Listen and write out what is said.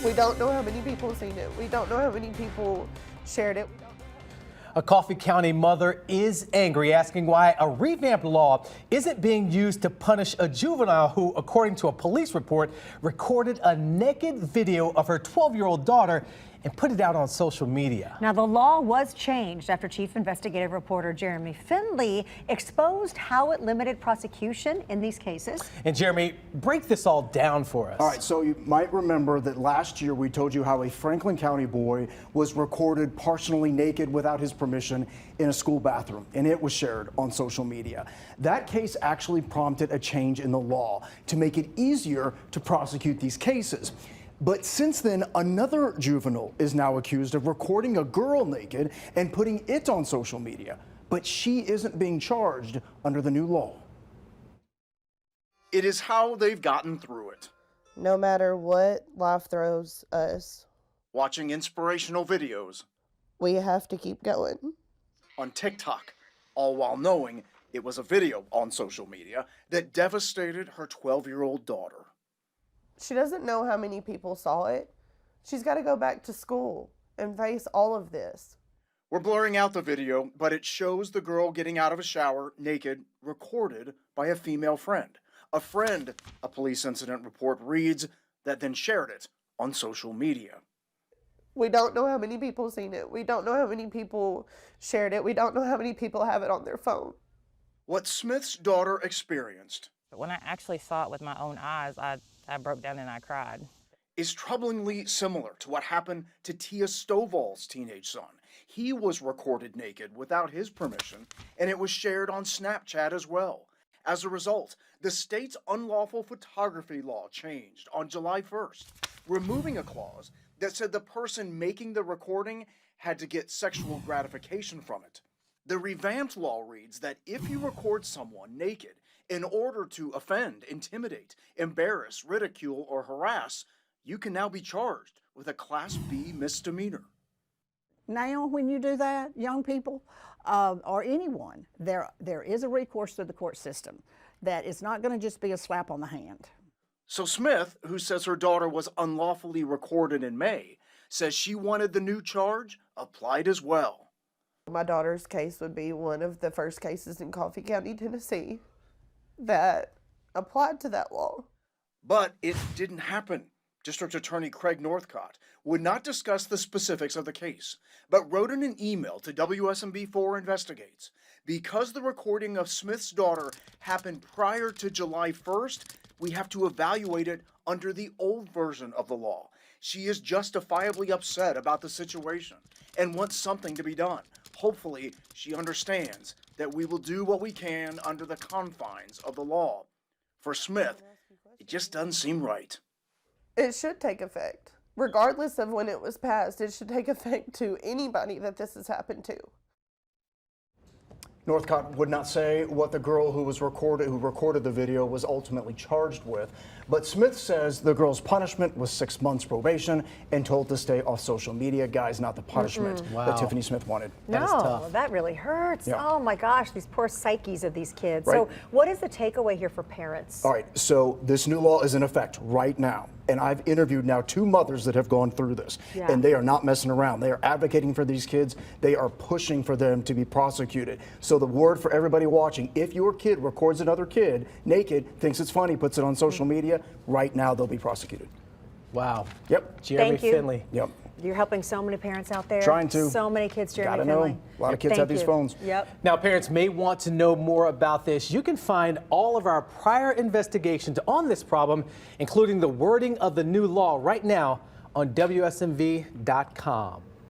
We don't know how many people have seen it. We don't know how many people shared it. A Coffee County mother is angry, asking why a revamped law isn't being used to punish a juvenile who, according to a police report, recorded a naked video of her 12-year-old daughter and put it out on social media. Now, the law was changed after Chief Investigative Reporter Jeremy Finley exposed how it limited prosecution in these cases. And Jeremy, break this all down for us. All right, so you might remember that last year we told you how a Franklin County boy was recorded partially naked without his permission in a school bathroom, and it was shared on social media. That case actually prompted a change in the law to make it easier to prosecute these cases. But since then, another juvenile is now accused of recording a girl naked and putting it on social media. But she isn't being charged under the new law. It is how they've gotten through it. No matter what life throws us, Watching inspirational videos we have to keep going. on TikTok, all while knowing it was a video on social media that devastated her 12-year-old daughter. She doesn't know how many people saw it. She's got to go back to school and face all of this. We're blurring out the video, but it shows the girl getting out of a shower naked, recorded by a female friend. A friend, a police incident report reads, that then shared it on social media. We don't know how many people have seen it. We don't know how many people shared it. We don't know how many people have it on their phone. What Smith's daughter experienced But when I actually saw it with my own eyes, I broke down and I cried. is troublingly similar to what happened to Tia Stovall's teenage son. He was recorded naked without his permission, and it was shared on Snapchat as well. As a result, the state's unlawful photography law changed on July 1st, removing a clause that said the person making the recording had to get sexual gratification from it. The revamped law reads that if you record someone naked in order to offend, intimidate, embarrass, ridicule, or harass, you can now be charged with a Class B misdemeanor. Now, when you do that, young people or anyone, there is a recourse to the court system that is not going to just be a slap on the hand. So Smith, who says her daughter was unlawfully recorded in May, says she wanted the new charge applied as well. My daughter's case would be one of the first cases in Coffee County, Tennessee that applied to that law. But it didn't happen. District Attorney Craig Northcott would not discuss the specifics of the case, but wrote in an email to WSMV4 Investigates. Because the recording of Smith's daughter happened prior to July 1st, we have to evaluate it under the old version of the law. She is justifiably upset about the situation and wants something to be done. Hopefully, she understands that we will do what we can under the confines of the law. For Smith, it just doesn't seem right. It should take effect. Regardless of when it was passed, it should take effect to anybody that this has happened to. Northcott would not say what the girl who recorded the video was ultimately charged with, but Smith says the girl's punishment was 6 months probation and told to stay off social media. Guys, not the punishment that Tiffany Smith wanted. No, is tough. that really hurts. Yeah. Oh my gosh, these poor psyches of these kids. Right. So what is the takeaway here for parents? All right, so this new law is in effect right now, and I've interviewed now 2 mothers that have gone through this, Yeah. and they are not messing around. They are advocating for these kids. They are pushing for them to be prosecuted. So the word for everybody watching, if your kid records another kid naked, thinks it's funny, puts it on social media, right now they'll be prosecuted. Wow. Yep. Jeremy Thank you. Finley. Yep. You're helping so many parents out there. Trying to. So many kids, Jeremy Gotta know. Finley. A lot of kids Thank have these you. phones. Yep. Now, parents may want to know more about this. You can find all of our prior investigations on this problem, including the wording of the new law right now on WSMV.com.